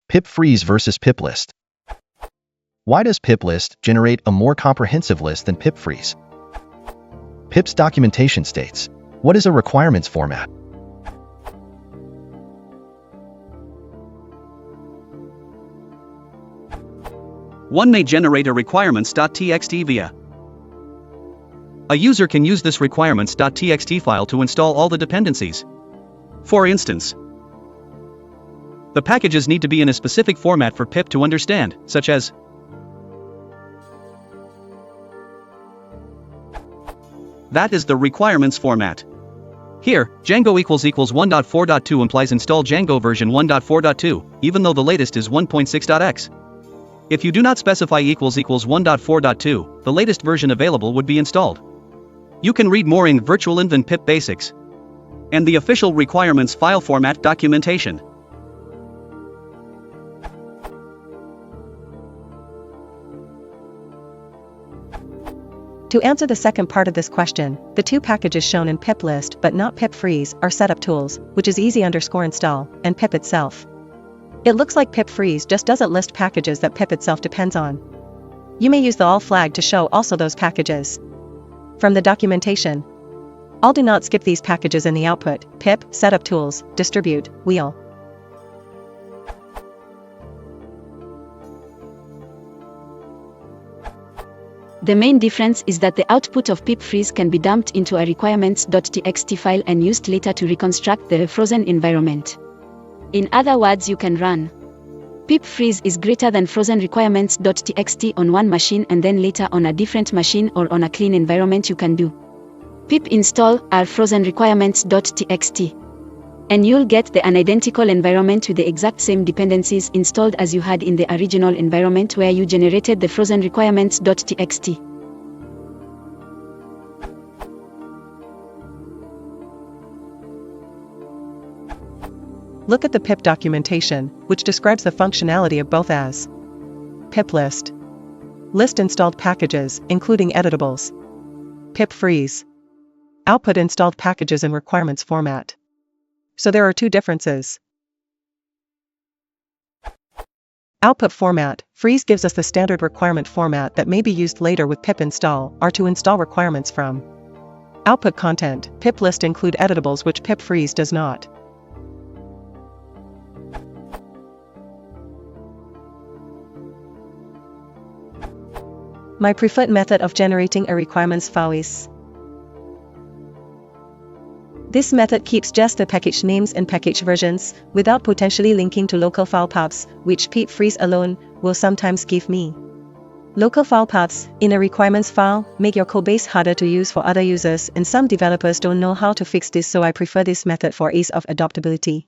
Pip Freeze versus Pip List. Why does Pip List generate a more comprehensive list than Pip Freeze? Pip's documentation states, what is a requirements format? One may generate a requirements.txt via. A user can use this requirements.txt file to install all the dependencies. For instance, the packages need to be in a specific format for pip to understand, such as that is the requirements format. Here, Django == 1.4.2 implies install Django version 1.4.2, even though the latest is 1.6.x. If you do not specify == 1.4.2, the latest version available would be installed. You can read more in virtualenv pip basics and the official requirements file format documentation. To answer the second part of this question, the two packages shown in Pip List but not Pip Freeze are setup tools, which is easy_install, and Pip itself. It looks like Pip Freeze just doesn't list packages that Pip itself depends on. You may use the all flag to show also those packages. From the documentation, I'll do not skip these packages in the output: pip, setup tools, distribute, wheel. The main difference is that the output of Pip Freeze can be dumped into a requirements.txt file and used later to reconstruct the frozen environment. In other words, you can run Pip Freeze is greater than frozen requirements.txt on one machine and then later on a different machine or on a clean environment you can do pip install our frozen requirements.txt. And you'll get the unidentical environment with the exact same dependencies installed as you had in the original environment where you generated the frozen requirements.txt. Look at the pip documentation, which describes the functionality of both as Pip List. List installed packages, including editables. Pip Freeze. Output installed packages in requirements format. So there are two differences. Output format: Freeze gives us the standard requirement format that may be used later with pip install or to install requirements from. Output content: Pip List include editables which Pip Freeze does not. My preferred method of generating a requirements file is this method keeps just the package names and package versions, without potentially linking to local file paths, which Pip Freeze alone will sometimes give me. Local file paths in a requirements file make your codebase harder to use for other users, and some developers don't know how to fix this, so I prefer this method for ease of adoptability.